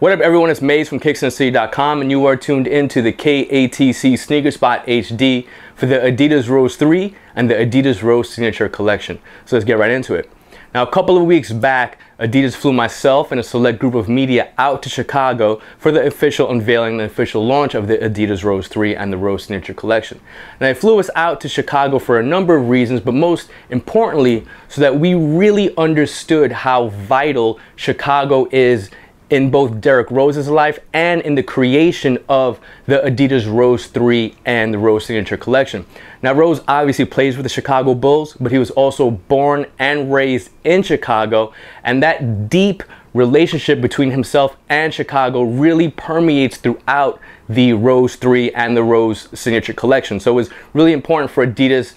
What up everyone, it's Maze from KixandtheCity.com and you are tuned into the KATC Sneaker Spot HD for the Adidas Rose 3 and the Adidas Rose Signature Collection. So let's get right into it. Now a couple of weeks back, Adidas flew myself and a select group of media out to Chicago for the official unveiling and the official launch of the Adidas Rose 3 and the Rose Signature Collection. Now they flew us out to Chicago for a number of reasons, but most importantly so that we really understood how vital Chicago is in both Derrick Rose's life and in the creation of the Adidas Rose 3 and the Rose Signature Collection. Now Rose obviously plays for the Chicago Bulls, but he was also born and raised in Chicago, and that deep relationship between himself and Chicago really permeates throughout the Rose 3 and the Rose Signature Collection. So it was really important for Adidas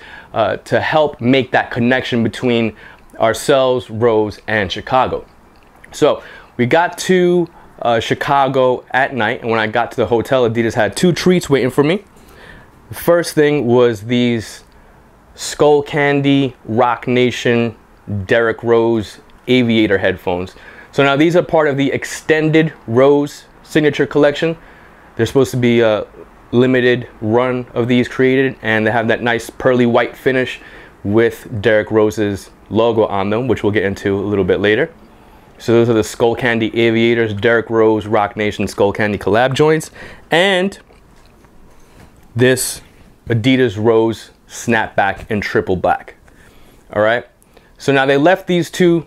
to help make that connection between ourselves, Rose, and Chicago. So we got to Chicago at night, and when I got to the hotel, Adidas had two treats waiting for me. The first thing was these Skull Candy Rock Nation Derrick Rose Aviator headphones. So now these are part of the extended Rose Signature Collection. They're supposed to be a limited run of these created, and they have that nice pearly white finish with Derrick Rose's logo on them, which we'll get into a little bit later. So those are the Skull Candy Aviators, Derrick Rose, Rock Nation, Skull Candy collab joints, and this Adidas Rose snapback in triple black. All right. So now they left these two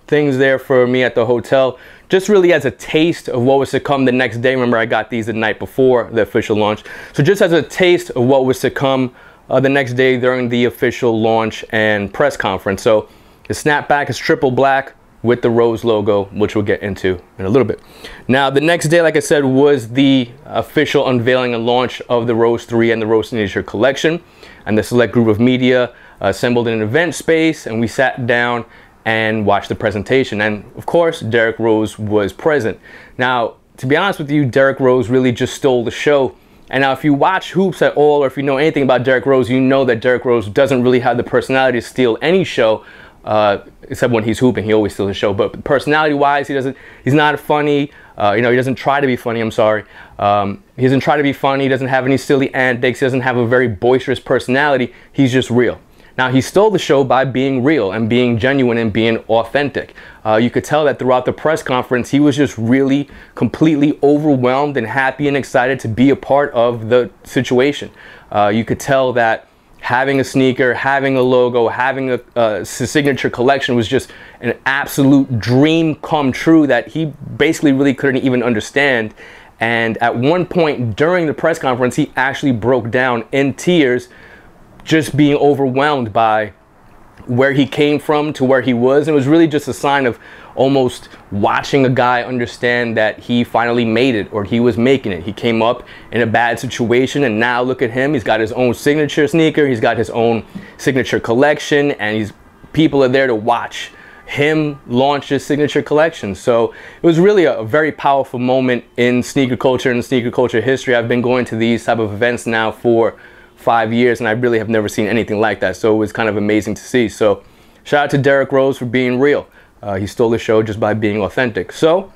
things there for me at the hotel, just really as a taste of what was to come the next day. Remember, I got these the night before the official launch. So just as a taste of what was to come the next day during the official launch and press conference. So the snapback is triple black with the Rose logo, which we'll get into in a little bit. Now, the next day, like I said, was the official unveiling and launch of the Rose 3 and the Rose Signature Collection. And the select group of media assembled in an event space, and we sat down and watched the presentation. And of course, Derrick Rose was present. Now, to be honest with you, Derrick Rose really just stole the show. And now if you watch hoops at all, or if you know anything about Derrick Rose, you know that Derrick Rose doesn't really have the personality to steal any show. Except when he's hooping, he always steals the show. But personality-wise, he's not funny. He doesn't try to be funny. I'm sorry. He doesn't try to be funny. He doesn't have any silly antics. He doesn't have a very boisterous personality. He's just real. Now, he stole the show by being real and being genuine and being authentic. You could tell that throughout the press conference, he was just really completely overwhelmed and happy and excited to be a part of the situation. You could tell that having a sneaker, having a logo, having a signature collection was just an absolute dream come true that he basically really couldn't even understand. And at one point during the press conference, he actually broke down in tears, just being overwhelmed by where he came from to where he was. And it was really just a sign of almost watching a guy understand that he finally made it, or he was making it. He came up in a bad situation, and now look at him. He's got his own signature sneaker. He's got his own signature collection, and people are there to watch him launch his signature collection. So it was really a very powerful moment in sneaker culture and sneaker culture history. I've been going to these type of events now for 5 years, and I really have never seen anything like that. So it was kind of amazing to see. So shout out to Derrick Rose for being real. He stole the show just by being authentic. So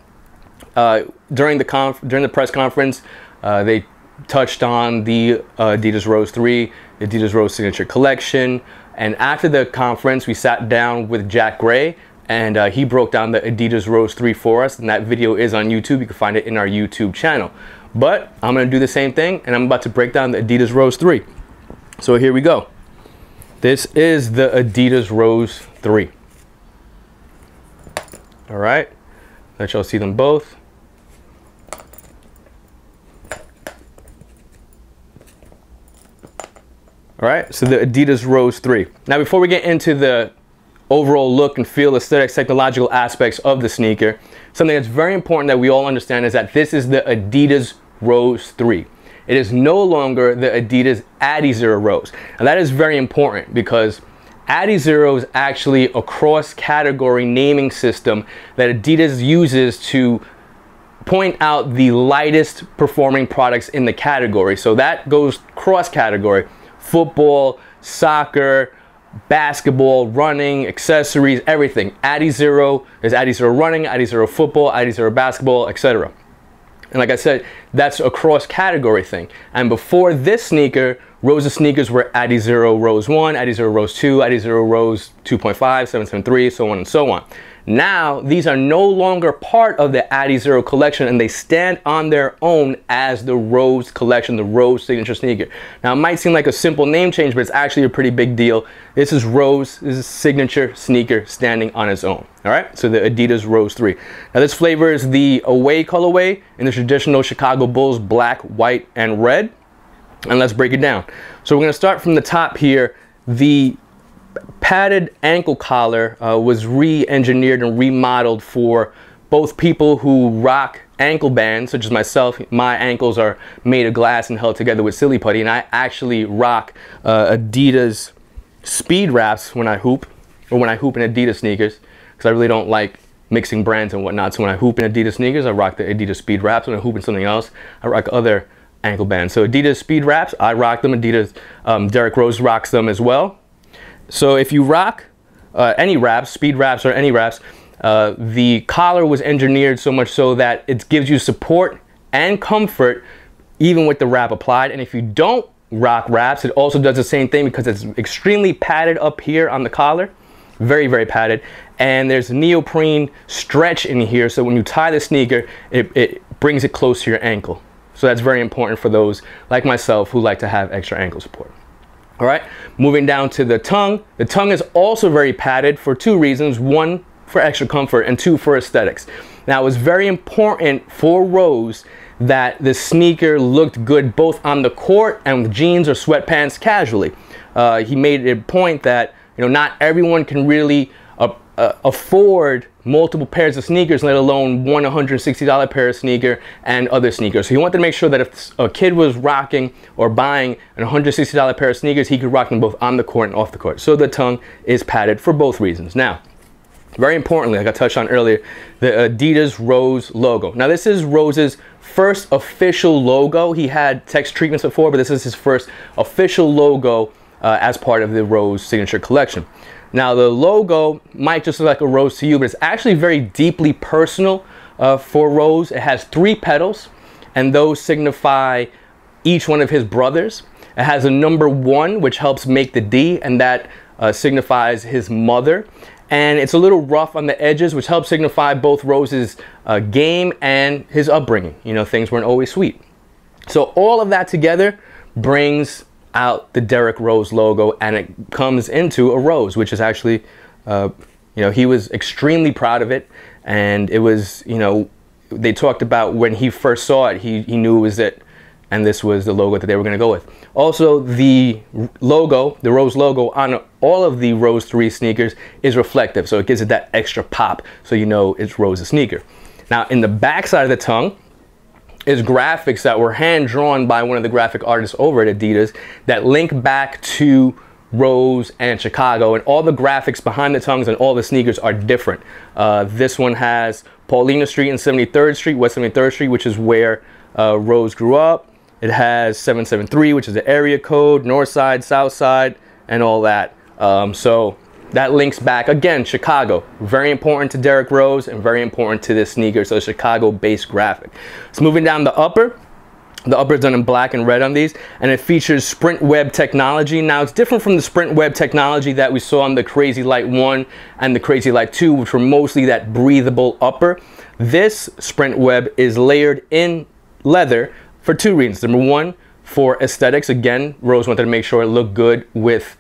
during the press conference, they touched on the Adidas Rose 3, the Adidas Rose Signature Collection. And after the conference, we sat down with Jack Gray, and he broke down the Adidas Rose 3 for us. And that video is on YouTube. You can find it in our YouTube channel. But I'm going to do the same thing, and I'm about to break down the Adidas Rose 3. So here we go. This is the Adidas Rose 3. All right, let y'all see them both. All right, so the Adidas Rose 3. Now, before we get into the overall look and feel, aesthetics, technological aspects of the sneaker, something that's very important that we all understand is that this is the Adidas Rose 3. It is no longer the Adidas Adizero Rose. And that is very important because Adizero is actually a cross-category naming system that Adidas uses to point out the lightest performing products in the category. So that goes cross-category: football, soccer, basketball, running, accessories, everything. Adizero is Adizero running, Adizero football, Adizero basketball, etc. And like I said, that's a cross category thing. And before this sneaker, Rose's sneakers were Adizero Rose 1, Adizero Rose 2, Adizero Rose 2.5, 773, so on and so on. Now, these are no longer part of the Adizero collection, and they stand on their own as the Rose collection, the Rose signature sneaker. Now, it might seem like a simple name change, but it's actually a pretty big deal. This is Rose's signature sneaker standing on its own. All right, so the Adidas Rose 3. Now, this flavor is the away colorway in the traditional Chicago Bulls black, white, and red. And let's break it down. So we're going to start from the top here. The padded ankle collar was re-engineered and remodeled for both people who rock ankle bands, such as myself. My ankles are made of glass and held together with silly putty, and I actually rock Adidas speed wraps when I hoop, or when I hoop in Adidas sneakers, because I really don't like mixing brands and whatnot. So when I hoop in Adidas sneakers, I rock the Adidas speed wraps. When I hoop in something else, I rock other ankle bands. So Adidas speed wraps, I rock them. Adidas, Derrick Rose rocks them as well. So if you rock any wraps, speed wraps or any wraps, the collar was engineered so much so that it gives you support and comfort even with the wrap applied. And if you don't rock wraps, it also does the same thing because it's extremely padded up here on the collar. Very, very padded. And there's neoprene stretch in here, so when you tie the sneaker, it brings it close to your ankle. So that's very important for those like myself who like to have extra ankle support. All right, moving down to the tongue. The tongue is also very padded for two reasons. One, for extra comfort, and two, for aesthetics. Now, it was very important for Rose that the sneaker looked good both on the court and with jeans or sweatpants casually. He made it a point that, you know, not everyone can really afford multiple pairs of sneakers, let alone one $160 pair of sneaker and other sneakers. So he wanted to make sure that if a kid was rocking or buying an $160 pair of sneakers, he could rock them both on the court and off the court. So the tongue is padded for both reasons. Now, very importantly, like I touched on earlier, the Adidas Rose logo. Now, this is Rose's first official logo. He had text treatments before, but this is his first official logo as part of the Rose signature collection. Now, the logo might just look like a rose to you, but it's actually very deeply personal for Rose. It has 3 petals, and those signify each one of his brothers. It has a number 1, which helps make the D, and that signifies his mother. And it's a little rough on the edges, which helps signify both Rose's game and his upbringing. You know, things weren't always sweet. So all of that together brings out the Derrick Rose logo, and it comes into a rose, which is actually, you know, he was extremely proud of it. And it was, you know, they talked about when he first saw it, he knew it was it. And this was the logo that they were going to go with. Also, the logo, the Rose logo on all of the Rose 3 sneakers is reflective. So it gives it that extra pop, so you know it's Rose's sneaker. Now, in the back side of the tongue is graphics that were hand-drawn by one of the graphic artists over at Adidas that link back to Rose and Chicago. And all the graphics behind the tongues and all the sneakers are different. This one has Paulina Street and 73rd Street, West 73rd Street, which is where Rose grew up. It has 773, which is the area code, north side, south side, and all that. So that links back, again, Chicago. Very important to Derrick Rose and very important to this sneaker, so Chicago-based graphic. So moving down the upper is done in black and red on these, and it features sprint web technology. Now, it's different from the sprint web technology that we saw on the Crazy Light 1 and the Crazy Light 2, which were mostly that breathable upper. This sprint web is layered in leather for 2 reasons. Number 1, for aesthetics. Again, Rose wanted to make sure it looked good with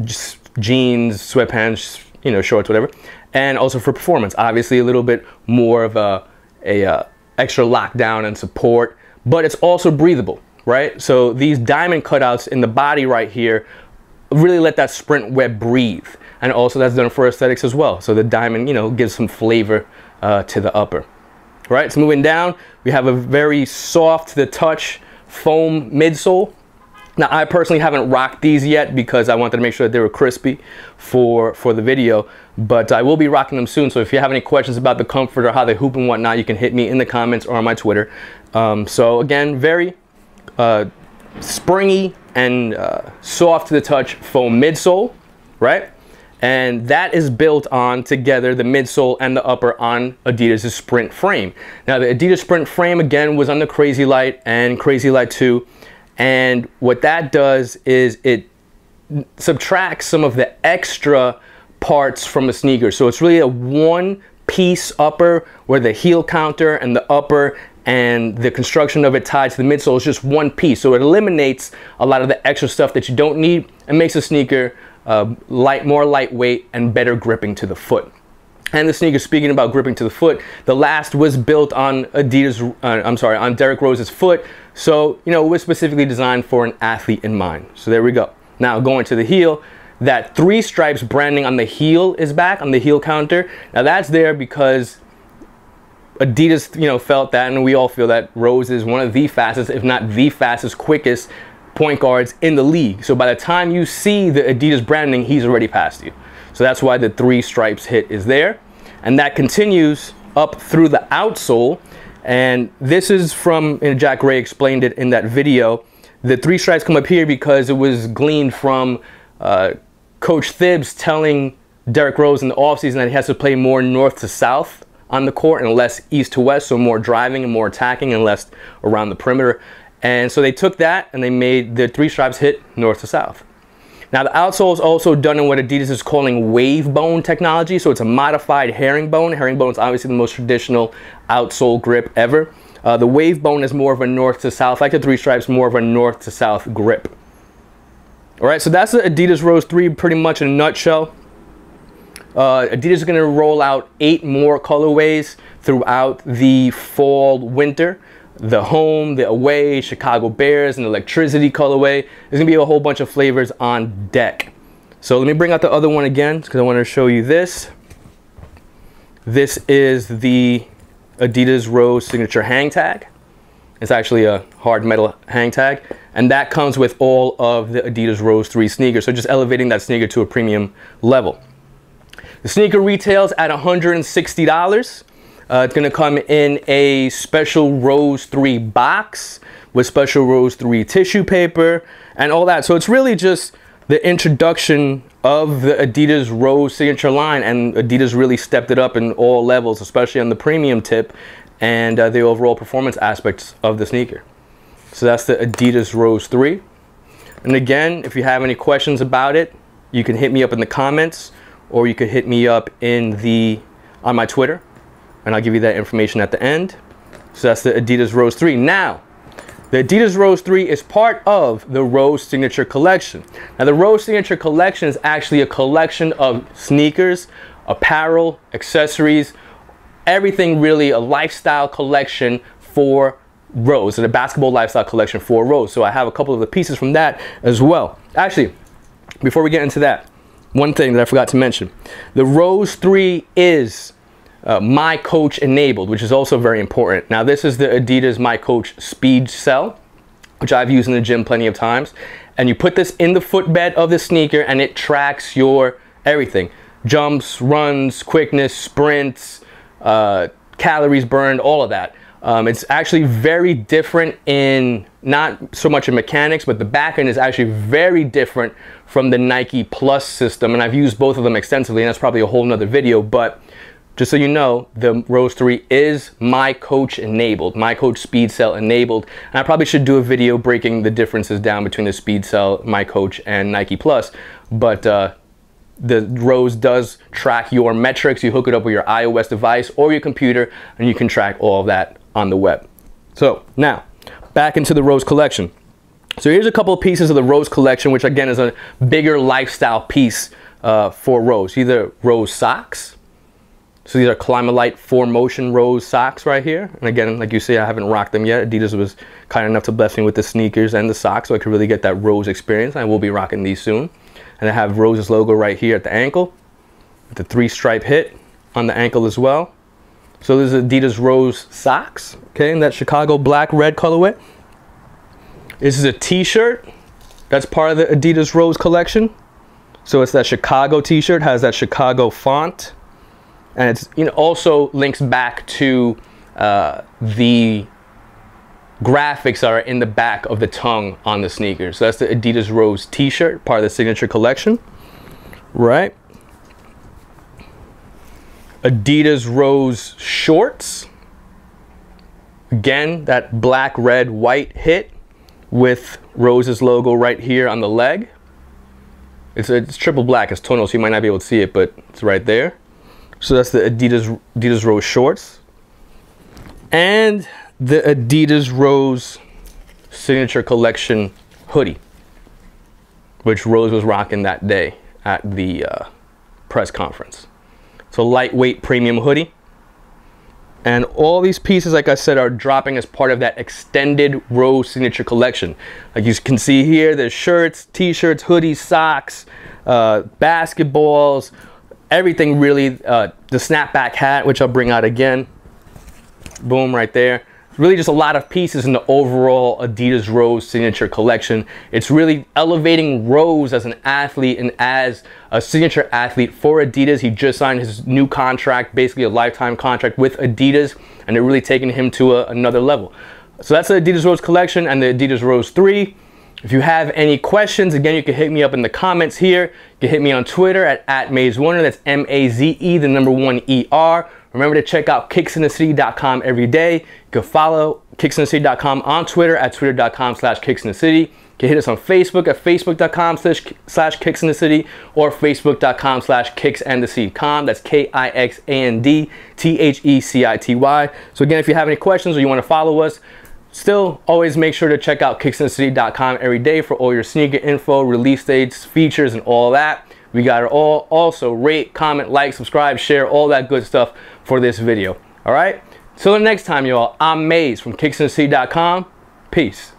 just jeans, sweatpants, you know, shorts, whatever. And also for performance. Obviously, a little bit more of a extra lockdown and support, but it's also breathable, right? So these diamond cutouts in the body right here really let that sprint web breathe. And also that's done for aesthetics as well. So the diamond, you know, gives some flavor to the upper. Right, so moving down, we have a very soft to the touch foam midsole. Now, I personally haven't rocked these yet because I wanted to make sure that they were crispy for the video, but I will be rocking them soon. So if you have any questions about the comfort or how they hoop and whatnot, you can hit me in the comments or on my Twitter. So again, very springy and soft to the touch foam midsole, right? And that is built on together, the midsole and the upper, on Adidas' Sprint frame. Now the Adidas Sprint frame again was on the Crazy Light and Crazy Light 2, and what that does is it subtracts some of the extra parts from the sneaker. So it's really a one piece upper where the heel counter and the upper and the construction of it tied to the midsole is just one piece. So it eliminates a lot of the extra stuff that you don't need and makes the sneaker more lightweight and better gripping to the foot. And the sneaker, speaking about gripping to the foot, the last was built on on Derrick Rose's foot. So, you know, it was specifically designed for an athlete in mind. So there we go. Now going to the heel, that 3 stripes branding on the heel is back, on the heel counter. Now that's there because Adidas, you know, felt that, and we all feel that Rose is one of the fastest, if not the fastest, quickest point guards in the league. So by the time you see the Adidas branding, he's already passed you. So that's why the 3 stripes hit is there. And that continues up through the outsole. And this is from, and Jack Ray explained it in that video, the 3 stripes come up here because it was gleaned from Coach Thibs telling Derrick Rose in the offseason that he has to play more north to south on the court and less east to west, so more driving and more attacking and less around the perimeter. And so they took that and they made the 3 stripes hit north to south. Now the outsole is also done in what Adidas is calling wave bone technology. So it's a modified herringbone. Herringbone is obviously the most traditional outsole grip ever. The wave bone is more of a north to south, like the 3 stripes, more of a north to south grip. All right, so that's the Adidas Rose 3 pretty much in a nutshell. Adidas is going to roll out 8 more colorways throughout the fall winter. The home, the away, Chicago Bears, and electricity colorway. There's going to be a whole bunch of flavors on deck. So let me bring out the other one again because I want to show you this. This is the Adidas Rose signature hang tag. It's actually a hard metal hang tag, and that comes with all of the Adidas Rose 3 sneakers. So just elevating that sneaker to a premium level. The sneaker retails at $160. It's going to come in a special Rose 3 box with special Rose 3 tissue paper and all that. So it's really just the introduction of the Adidas Rose signature line, and Adidas really stepped it up in all levels, especially on the premium tip and the overall performance aspects of the sneaker. So that's the Adidas Rose 3. And again, if you have any questions about it, you can hit me up in the comments, or you could hit me up on my Twitter, and I'll give you that information at the end. So that's the Adidas Rose 3. Now, the Adidas Rose 3 is part of the Rose Signature Collection. Now, the Rose Signature Collection is actually a collection of sneakers, apparel, accessories, everything really, a lifestyle collection for Rose, and a basketball lifestyle collection for Rose. So I have a couple of the pieces from that as well. Actually, before we get into that, one thing that I forgot to mention. The Rose 3 is My Coach enabled, which is also very important. Now this is the Adidas My Coach Speed Cell, which I've used in the gym plenty of times. And you put this in the footbed of the sneaker and it tracks your everything. Jumps, runs, quickness, sprints, calories burned, all of that. It's actually very different in, not so much in mechanics, but the back end is actually very different from the Nike Plus system. And I've used both of them extensively, and that's probably a whole nother video. But just so you know, the Rose 3 is My Coach enabled, My Coach Speed Cell enabled. And I probably should do a video breaking the differences down between the Speed Cell, My Coach, and Nike Plus. But the Rose does track your metrics. You hook it up with your iOS device or your computer, and you can track all of that on the web. So now, back into the Rose collection. So here's a couple of pieces of the Rose collection, which again is a bigger lifestyle piece for Rose. Either Rose socks. So these are Climalite 4Motion Rose socks right here. And again, like you see, I haven't rocked them yet. Adidas was kind enough to bless me with the sneakers and the socks, so I could really get that Rose experience. I will be rocking these soon. And I have Rose's logo right here at the ankle, with the 3-stripe hit on the ankle as well. So this is Adidas Rose socks, okay, in that Chicago black-red colorway. This is a t-shirt that's part of the Adidas Rose collection. So it's that Chicago t-shirt, has that Chicago font. And it's, you know, also links back to the graphics are in the back of the tongue on the sneaker. So that's the Adidas Rose t-shirt, part of the signature collection, right? Adidas Rose shorts. Again, that black, red, white hit with Rose's logo right here on the leg. It's triple black, it's tonal, so you might not be able to see it, but it's right there. So that's the Adidas Rose shorts. And the Adidas Rose signature collection hoodie, which Rose was rocking that day at the press conference. It's a lightweight premium hoodie. And all these pieces, like I said, are dropping as part of that extended Rose signature collection. Like you can see here, there's shirts, t-shirts, hoodies, socks, basketballs, everything really. The snapback hat, which I'll bring out again. Boom, right there. Really just a lot of pieces in the overall Adidas Rose signature collection. It's really elevating Rose as an athlete and as a signature athlete for Adidas. He just signed his new contract, basically a lifetime contract with Adidas, and they're really taking him to another level. So that's the Adidas Rose collection and the Adidas Rose 3. If you have any questions, again, you can hit me up in the comments here. You can hit me on Twitter at @MazeWarner. That's M-A-Z-E, the number 1 E-R. Remember to check out KixandtheCity.com every day. You can follow KixandtheCity.com on Twitter at twitter.com/KixandtheCity. You can hit us on Facebook at facebook.com/KixandtheCity or facebook.com/KixandtheCity.com. That's KixandtheCity. So again, if you have any questions or you want to follow us, still always make sure to check out KixandtheCity.com every day for all your sneaker info, release dates, features, and all that. We got it all. Also, rate, comment, like, subscribe, share, all that good stuff for this video. All right? Till the next time, y'all, I'm Maze from KixandtheCity.com. Peace.